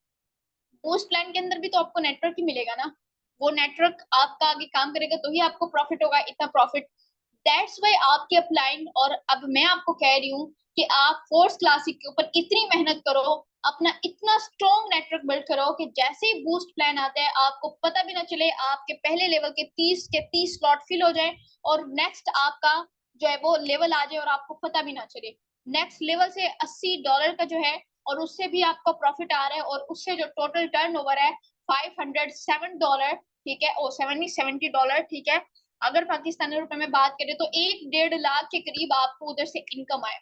पोस्ट प्लान के अंदर भी तो आपको नेटवर्क ही मिलेगा ना, वो नेटवर्क आपका आगे काम करेगा तो ही आपको प्रॉफिट होगा, इतना प्रॉफिट। दैट्स वाई आपके अपलाइन। और अब मैं आपको कह रही हूँ कि आप फोर्थ क्लासिक के ऊपर इतनी मेहनत करो, अपना इतना स्ट्रॉन्ग नेटवर्क बिल्ड करो कि जैसे ही बूस्ट प्लान आता है आपको पता भी ना चले, आपके पहले लेवल के 30 के 30 स्लॉट फिल हो जाए, और नेक्स्ट आपका जो है वो लेवल आ जाए और आपको पता भी ना चले। नेक्स्ट लेवल से $80 का जो है, और उससे भी आपका प्रॉफिट आ रहा है, और उससे जो टोटल टर्नओवर है $507, ठीक है, ओ $70, ठीक है। अगर पाकिस्तानी रुपए में बात करें तो 1-1.5 लाख के करीब आपको उधर से इनकम आए।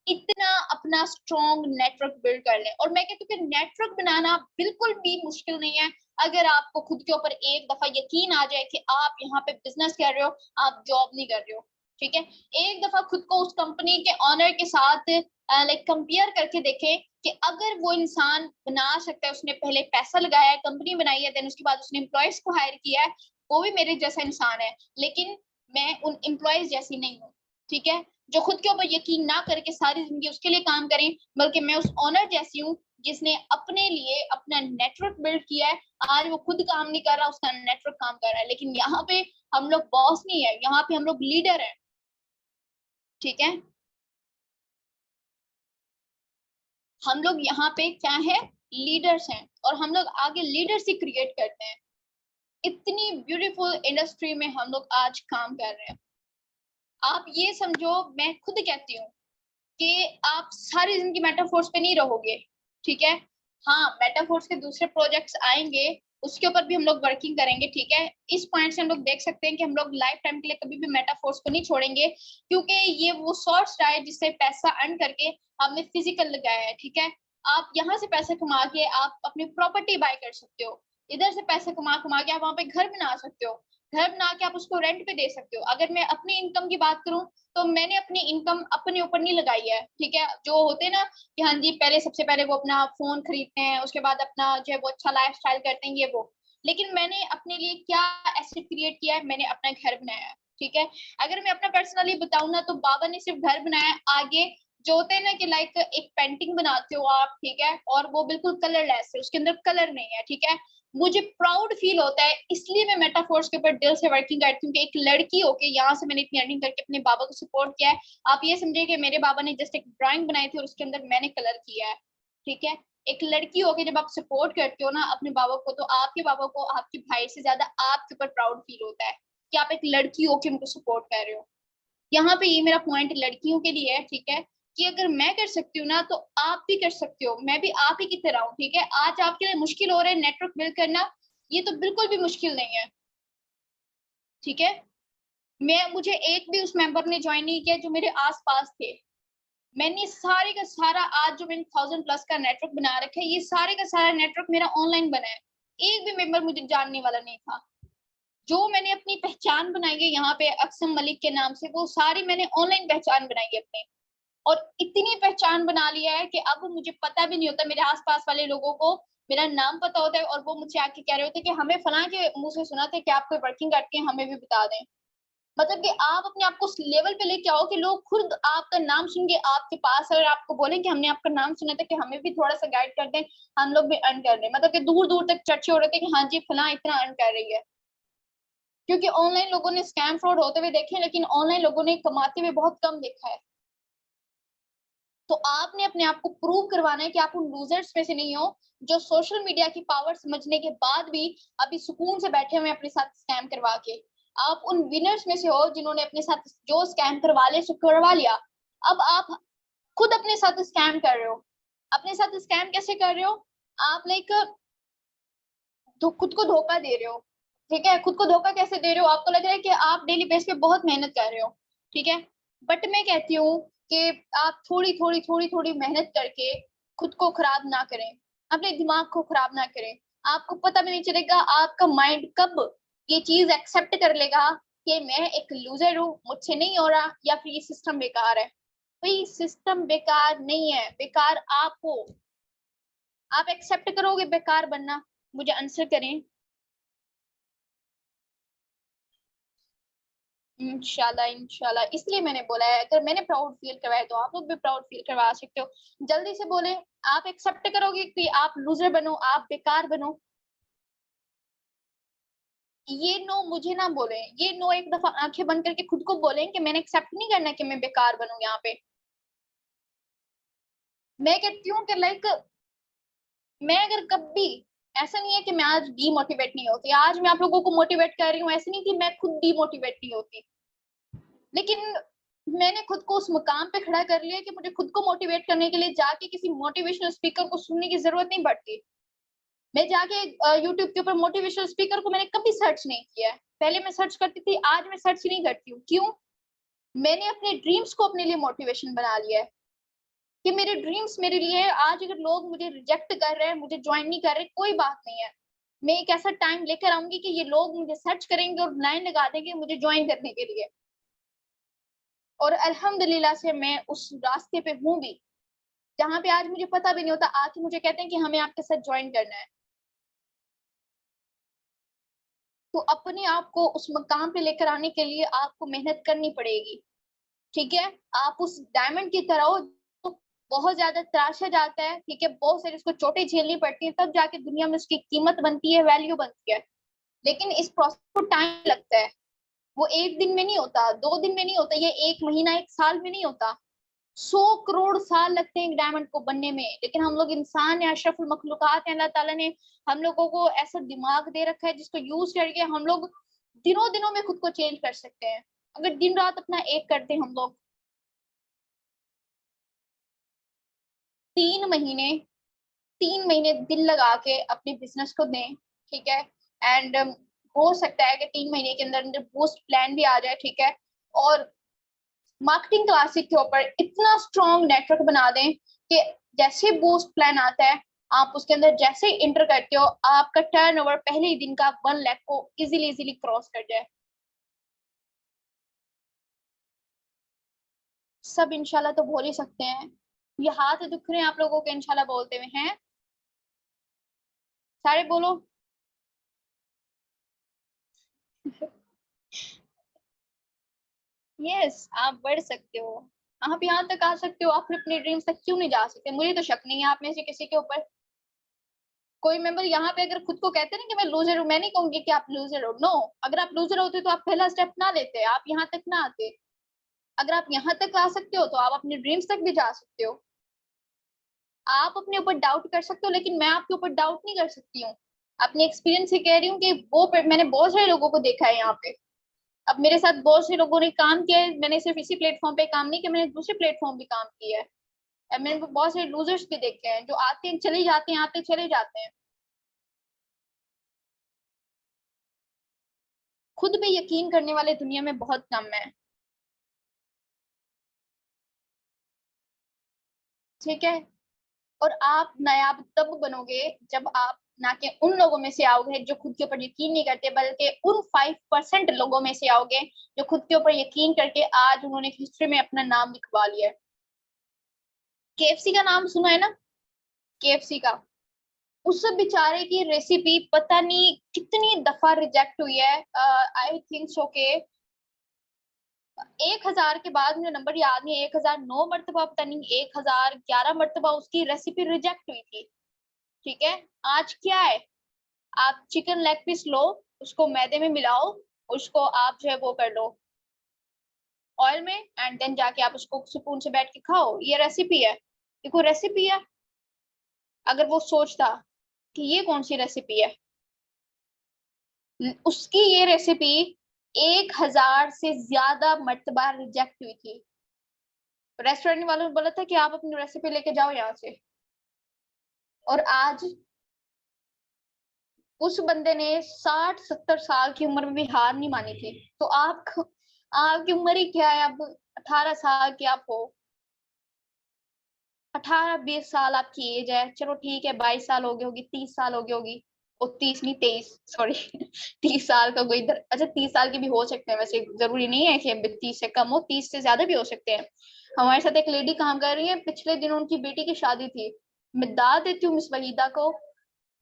इतना अपना स्ट्रॉन्ग नेटवर्क बिल्ड कर ले। और मैं कहती हूँ कि नेटवर्क बनाना बिल्कुल भी मुश्किल नहीं है, अगर आपको खुद के ऊपर एक दफा यकीन आ जाए कि आप यहाँ पे बिजनेस कर रहे हो, आप जॉब नहीं कर रहे हो, ठीक है। एक दफा खुद को उस कंपनी के ऑनर के साथ लाइक कंपेयर करके देखें कि अगर वो इंसान बना सकता है, उसने पहले पैसा लगाया है, कंपनी बनाई है, देन उसके बाद उसने एम्प्लॉयज को हायर किया है, वो भी मेरे जैसा इंसान है, लेकिन मैं उन एम्प्लॉयज जैसी नहीं हूँ, ठीक है, जो खुद के ऊपर यकीन ना करके सारी जिंदगी उसके लिए काम करें, बल्कि मैं उस ऑनर जैसी हूँ जिसने अपने लिए अपना नेटवर्क बिल्ड किया है। आज वो खुद काम नहीं कर रहा, उसका नेटवर्क काम कर रहा है। लेकिन यहाँ पे हम लोग बॉस नहीं है, यहाँ पे हम लोग लीडर है, ठीक है। हम लोग यहाँ पे क्या है, लीडर्स हैं, और हम लोग आगे लीडर्स ही क्रिएट करते हैं। इतनी ब्यूटीफुल इंडस्ट्री में हम लोग आज काम कर रहे हैं। आप ये समझो, मैं खुद कहती हूँ कि आप सारी जिंदगी मेटाफोर्स पे नहीं रहोगे, ठीक है। हाँ, मेटाफोर्स के दूसरे प्रोजेक्ट्स आएंगे, उसके ऊपर भी हम लोग वर्किंग करेंगे, ठीक है। इस पॉइंट से हम लोग देख सकते हैं कि हम लोग लाइफ टाइम के लिए कभी भी मेटाफोर्स को नहीं छोड़ेंगे, क्योंकि ये वो सोर्स रहा है जिससे पैसा अर्न करके हमने फिजिकल लगाया है, ठीक है। आप यहाँ से पैसा कमा के आप अपनी प्रॉपर्टी बाय कर सकते हो, इधर से पैसा कमा कमा के आप वहां पे घर बना सकते हो, घर बना के आप उसको रेंट पे दे सकते हो। अगर मैं अपनी इनकम की बात करूं तो मैंने अपनी इनकम अपने ऊपर नहीं लगाई है, ठीक है। जो होते हैं ना कि हाँ जी, पहले सबसे पहले वो अपना फोन खरीदते हैं, उसके बाद अपना जो है वो अच्छा लाइफ स्टाइल करते हैं, ये वो। लेकिन मैंने अपने लिए क्या एसेट क्रिएट किया है, मैंने अपना घर बनाया है, ठीक है। अगर मैं अपना पर्सनली बताऊं ना, तो बाबा ने सिर्फ घर बनाया है। आगे जो होते हैं ना कि लाइक एक पेंटिंग बनाते हो आप, ठीक है, और वो बिल्कुल कलरलेस है, उसके अंदर कलर नहीं है, ठीक है। मुझे प्राउड फील होता है, इसलिए मैं मेटाफोर्स के ऊपर दिल से वर्किंग करती हूँ कि एक लड़की होके यहाँ से मैंने इतनी अर्निंग करके अपने बाबा को सपोर्ट किया है। आप ये समझिए कि मेरे बाबा ने जस्ट एक ड्राइंग बनाई थी और उसके अंदर मैंने कलर किया है, ठीक है। एक लड़की होके जब आप सपोर्ट करते हो ना अपने बाबा को, तो आपके बाबा को आपके भाई से ज्यादा आपके ऊपर प्राउड फील होता है कि आप एक लड़की होके उनको सपोर्ट कर रहे हो। यहाँ पे ये मेरा पॉइंट लड़कियों के लिए है, ठीक है, कि अगर मैं कर सकती हूँ ना, तो आप भी कर सकते हो, मैं भी आप ही की तरह हूँ, ठीक है। आज आपके लिए मुश्किल हो रहा है नेटवर्क बिल्ड करना, ये तो बिल्कुल भी मुश्किल नहीं है, ठीक है। मुझे एक भी उस मेंबर ने ज्वाइन नहीं किया जो मेरे आसपास थे। मैंने सारे का सारा, आज जो मैंने 1000+ का नेटवर्क बना रखा है, ये सारे का सारा नेटवर्क मेरा ऑनलाइन बना है। एक भी मेंबर मुझे जानने वाला नहीं था। जो मैंने अपनी पहचान बनाई है यहाँ पे अक्सम मलिक के नाम से, वो सारी मैंने ऑनलाइन पहचान बनाई है अपने। और इतनी पहचान बना लिया है कि अब मुझे पता भी नहीं होता, मेरे आसपास वाले लोगों को मेरा नाम पता होता है, और वो मुझे आके कह रहे होते हैं कि हमें फलां के मुंह से सुना था कि आप कोई वर्किंग करके हमें भी बता दें। मतलब कि आप अपने आप को उस लेवल पे लेके आओ कि लोग खुद आपका नाम सुन के आपके पास, अगर आपको बोले कि हमने आपका नाम सुना था, कि हमें भी थोड़ा सा गाइड कर दें, हम लोग भी अर्न कर दें। मतलब कि दूर दूर तक चर्चे हो रहे थे कि हाँ जी फलां इतना अर्न कर रही है। क्योंकि ऑनलाइन लोगों ने स्कैम फ्रॉड होते हुए देखे हैं, लेकिन ऑनलाइन लोगों ने कमाते हुए बहुत कम देखा है। तो आपने अपने आप को प्रूव करवाना है कि आप उन लूजर्स में से नहीं हो, जो सोशल मीडिया की पावर समझने के बाद भी अभी सुकून से बैठे हुए अपने साथ स्कैम करवा के। आप उन विनर्स में से हो जिन्होंने अपने साथ जो स्कैम करवा ले सो करवा लिया। अब आप खुद अपने साथ स्कैम कर रहे हो। अपने साथ स्कैम कैसे कर रहे हो आप? लाइक तो खुद को धोखा दे रहे हो, ठीक है। खुद को धोखा कैसे दे रहे हो? आपको लग रहा है कि आप डेली बेस पे बहुत मेहनत कर रहे हो, ठीक है। बट मैं कहती हूँ कि आप थोड़ी थोड़ी थोड़ी थोड़ी मेहनत करके खुद को खराब ना करें, अपने दिमाग को खराब ना करें। आपको पता भी नहीं चलेगा आपका माइंड कब ये चीज एक्सेप्ट कर लेगा कि मैं एक लूजर हूँ, मुझसे नहीं हो रहा, या फिर ये सिस्टम बेकार है। भाई सिस्टम बेकार नहीं है, बेकार आप हो। आप एक्सेप्ट करोगे बेकार बनना? मुझे आंसर करें। इंशाल्लाह इंशाल्लाह, इसलिए मैंने बोला है अगर मैंने प्राउड फील करवाया तो आप लोग भी प्राउड फील करवा सकते हो। जल्दी से बोले, आप एक्सेप्ट करोगे कि आप लूजर बनो, आप बेकार बनो? ये नो मुझे ना बोले, ये नो एक दफा आंखें बंद करके खुद को बोलें कि मैंने एक्सेप्ट नहीं करना कि मैं बेकार बनूं यहाँ पे। मैं कहती हूँ कि लाइक मैं अगर कभी, ऐसा नहीं है कि मैं आज डीमोटिवेट नहीं होती, आज मैं आप लोगों को मोटिवेट कर रही हूँ, ऐसा नहीं कि मैं खुद डीमोटिवेट नहीं होती, लेकिन मैंने खुद को उस मुकाम पे खड़ा कर लिया कि मुझे खुद को मोटिवेट करने के लिए जाके किसी मोटिवेशनल स्पीकर को सुनने की जरूरत नहीं पड़ती। मैं जाके यूट्यूब के ऊपर मोटिवेशनल स्पीकर को मैंने कभी सर्च नहीं किया है। पहले मैं सर्च करती थी, आज मैं सर्च नहीं करती हूँ। क्यों? मैंने अपने ड्रीम्स को अपने लिए मोटिवेशन बना लिया है कि मेरे ड्रीम्स मेरे लिए। आज अगर लोग मुझे रिजेक्ट कर रहे हैं, मुझे ज्वाइन नहीं कर रहे, कोई बात नहीं है। मैं एक ऐसा टाइम लेकर आऊंगी कि ये लोग मुझे सर्च करेंगे और लाइन लगा देंगे मुझे ज्वाइन करने के लिए। और अल्हम्दुलिल्लाह से मैं उस रास्ते पे हूँ भी, जहाँ पे आज मुझे पता भी नहीं होता, आके मुझे कहते हैं कि हमें आपके साथ ज्वाइन करना है। तो अपने आप को उस मकाम पे लेकर आने के लिए आपको मेहनत करनी पड़ेगी, ठीक है। आप उस डायमंड की तरह हो जो बहुत ज्यादा तराशा जाता है, ठीक है, बहुत सारी उसको चोटें झेलनी पड़ती है, तब जाके दुनिया में उसकी कीमत बनती है, वैल्यू बनती है। लेकिन इस प्रोसेस को टाइम लगता है। वो एक दिन में नहीं होता, 2 दिन में नहीं होता, ये एक महीना एक साल में नहीं होता। 100 करोड़ साल लगते हैं एक डायमंड को बनने में। लेकिन हम लोग इंसान या अशरफुल मखलूकात हैं, अल्लाह ताला ने हम लोगों को ऐसा दिमाग दे रखा है जिसको यूज करके हम लोग दिनों दिनों में खुद को चेंज कर सकते हैं। अगर दिन रात अपना एक करते हैं हम लोग, 3 महीने 3 महीने दिल लगा के अपने बिजनेस को दें, ठीक है। एंड हो सकता है कि 3 महीने के अंदर अंदर बूस्ट प्लान भी आ जाए, ठीक है। और मार्केटिंग क्लासिक के ऊपर इतना स्ट्रॉन्ग नेटवर्क बना दें कि जैसे बूस्ट प्लान आता है, आप उसके अंदर जैसे ही इंटर करते हो, आपका टर्नओवर पहले ही दिन का 1 लाख को इजीली इजीली क्रॉस कर जाए। सब इंशाल्लाह तो बोल ही सकते हैं। ये हाथ दुख रहे हैं आप लोगों के इंशाल्लाह बोलते हुए हैं? सारे बोलो। यस, आप बढ़ सकते हो, आप यहाँ तक आ सकते हो, आप अपने ड्रीम्स तक क्यों नहीं जा सकते? मुझे तो शक नहीं है आप में से किसी के ऊपर। कोई मेंबर यहाँ पे अगर खुद को कहते हैं ना कि मैं लूजर हूँ, मैं नहीं कहूंगी कि आप लूजर हो, नो। अगर आप लूजर होते तो आप पहला स्टेप ना लेते, आप यहाँ तक ना आते। अगर आप यहाँ तक आ सकते हो तो आप अपने ड्रीम्स तक भी जा सकते हो। आप अपने ऊपर डाउट कर सकते हो, लेकिन मैं आपके ऊपर डाउट नहीं कर सकती हूँ। अपने एक्सपीरियंस से कह रही हूँ कि मैंने बहुत सारे लोगों को देखा है यहाँ पे। अब मेरे साथ बहुत से लोगों ने काम किया है, मैंने सिर्फ इसी प्लेटफॉर्म पे काम नहीं किया, मैंने दूसरे प्लेटफॉर्म भी काम किया है। अब मैंने बहुत सारे लूजर्स भी देखे हैं जो आते हैं चले जाते हैं, आते चले जाते हैं। खुद पे यकीन करने वाले दुनिया में बहुत कम है, ठीक है। और आप नायाब तब बनोगे जब आप ना कि उन लोगों में से आओगे जो खुद के ऊपर यकीन नहीं करते, बल्कि उन 5% लोगों में से आओगे जो खुद के ऊपर यकीन करके आज उन्होंने हिस्ट्री में अपना नाम लिखवा लिया है। केएफसी का नाम सुना है ना? केएफसी का, उस बेचारे की रेसिपी पता नहीं कितनी दफा रिजेक्ट हुई है। आई थिंक सो के 1,000 के बाद मुझे नंबर याद नहीं, 1,009 मरतबा, पता नहीं 1,011 मरतबा उसकी रेसिपी रिजेक्ट हुई थी, ठीक है। आज क्या है, आप चिकन लेग पीस लो, उसको मैदे में मिलाओ, उसको आप जो है वो कर लो ऑयल में, एंड देन जाके आप उसको सुकून से बैठ के खाओ। ये रेसिपी है? ये कोई रेसिपी है? अगर वो सोचता कि ये कौन सी रेसिपी है, उसकी ये रेसिपी 1,000 से ज्यादा मर्तबा रिजेक्ट हुई थी। रेस्टोरेंट वालों ने बोला था कि आप अपनी रेसिपी लेके जाओ यहाँ से। और आज उस बंदे ने 60-70 साल की उम्र में भी हार नहीं मानी थी। तो आपकी उम्र ही क्या है अब? 18 साल की आप हो, 18-20 साल आपकी एज है, चलो ठीक है, 22 साल हो गई होगी, 30 साल हो गई होगी, वो 30 नहीं 23, सॉरी 30 साल का कोई अच्छा 30 साल के भी हो सकते हैं, वैसे जरूरी नहीं है कि 30 से कम हो, 30 से ज्यादा भी हो सकते हैं। हमारे साथ एक लेडी काम कर रही है, पिछले दिनों उनकी बेटी की शादी थी। मैं दाद देती हूँ मिस वहीदा को,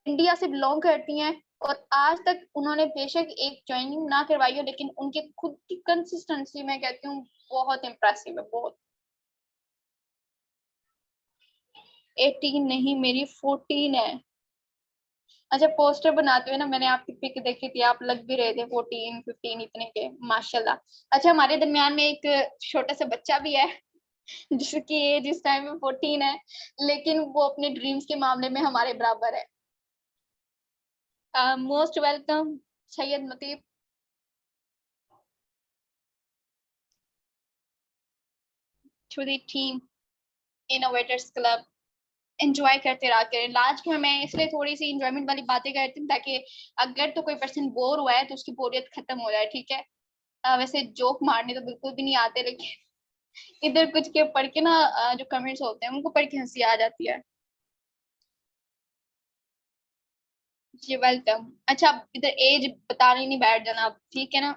इंडिया से बिलोंग करती हैं, और आज तक उन्होंने बेशक एक ज्वाइनिंग ना करवाई हो, लेकिन उनके खुद की कंसिस्टेंसी मैं कहती हूँ बहुत इंप्रेसिव है, बहुत। 18 नहीं, मेरी 14 है। अच्छा, पोस्टर बनाते हुए ना मैंने आपकी पिक देखी थी, आप लग भी रहे थे 14-15 इतने के, माशाल्लाह। अच्छा, हमारे दरमियान में एक छोटा सा बच्चा भी है जिसकी एज इस टाइम में 14 है, लेकिन वो अपने ड्रीम्स के मामले में हमारे बराबर है। Most welcome Syed Mateeb. To the team innovators club. Enjoy करते रहा करें। लास्ट में मैं इसलिए थोड़ी सी इंजॉयमेंट वाली बातें करती हूँ ताकि अगर तो कोई पर्सन बोर हुआ है तो उसकी बोरियत खत्म हो जाए, ठीक है। वैसे जोक मारने तो बिल्कुल भी नहीं आते, लेकिन इधर कुछ के पढ़ के ना जो कमेंट्स होते हैं उनको पढ़ के हंसी आ जाती है। जी वेलकम। अच्छा, आप इधर एज बताने नहीं बैठ जाना आप, ठीक है ना।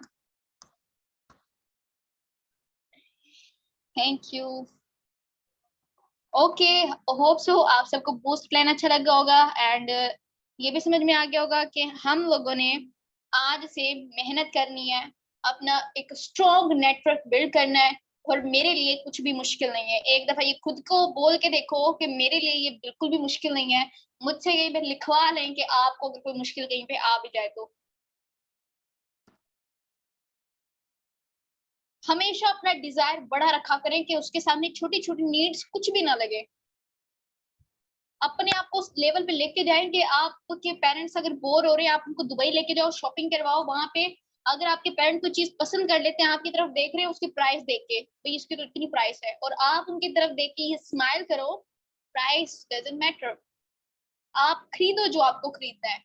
Thank you. Okay, hope so आप सबको बूस्ट प्लान अच्छा लगा होगा, एंड ये भी समझ में आ गया होगा कि हम लोगों ने आज से मेहनत करनी है, अपना एक स्ट्रॉन्ग नेटवर्क बिल्ड करना है। और मेरे लिए कुछ भी मुश्किल नहीं है, एक दफा ये खुद को बोल के देखो कि मेरे लिए ये बिल्कुल भी मुश्किल नहीं है। मुझसे यही बात लिखवा लें कि आपको अगर कोई मुश्किल कहीं पे आ भी जाए तो। हमेशा अपना डिजायर बड़ा रखा करें कि उसके सामने छोटी छोटी नीड्स कुछ भी ना लगे। अपने आप को उस लेवल पे लेके जाएं कि आपके पेरेंट्स अगर बोर हो रहे हैं, आप उनको दुबई लेके जाओ, शॉपिंग करवाओ वहां पे। अगर आपके पेरेंट कोई चीज पसंद कर लेते हैं, आपकी तरफ देख रहे हैं उसकी प्राइस देख के, भाई इसकी तो इतनी प्राइस है, और आप उनकी तरफ देख के ये स्माइल करो, प्राइस डजंट मैटर। आप खरीदो जो आपको खरीदना है।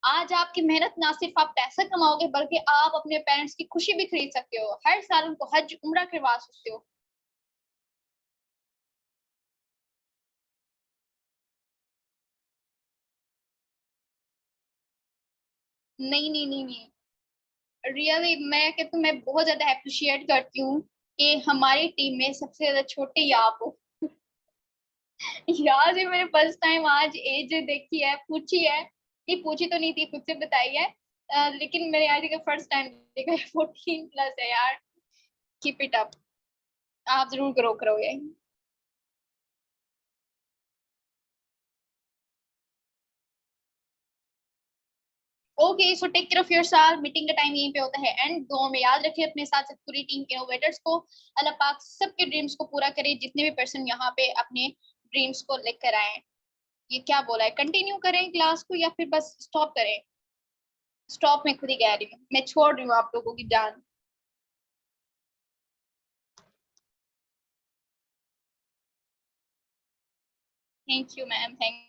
आज आपकी मेहनत ना सिर्फ आप पैसा कमाओगे, बल्कि आप अपने पेरेंट्स की खुशी भी खरीद सकते हो, हर साल उनको हज उम्रा करवा सकते हो। नहीं नहीं नहीं नहीं, रियली मैं कहती हूँ, मैं बहुत ज्यादा अप्रिशिएट करती हूँ कि हमारी टीम में सबसे ज्यादा छोटे ही आप हो। यार, ये मैंने फर्स्ट टाइम आज एज देखी है, पूछी है, ये पूछी तो नहीं थी, खुद से बताई है। लेकिन मैंने आज का फर्स्ट टाइम देखा है, 14+ है यार। कीप इट अप, आप जरूर ग्रो करोगे। Okay, so take care of yourself. Meeting का टाइम यहीं पे होता है एंड। दुआ में याद रखिए अपने साथ साथ पूरी टीम इनोवेटर्स को। अल्लाह पाक सबके ड्रीम्स को पूरा करे, जितने भी पर्सन यहाँ पे अपने ड्रीम्स को लेकर आए। ये क्या बोला है, कंटिन्यू करें क्लास को या फिर बस स्टॉप करें? स्टॉप मैं खुद ही कह रही हूँ, मैं छोड़ रही हूँ आप लोगों की जान। Thank you ma'am, thank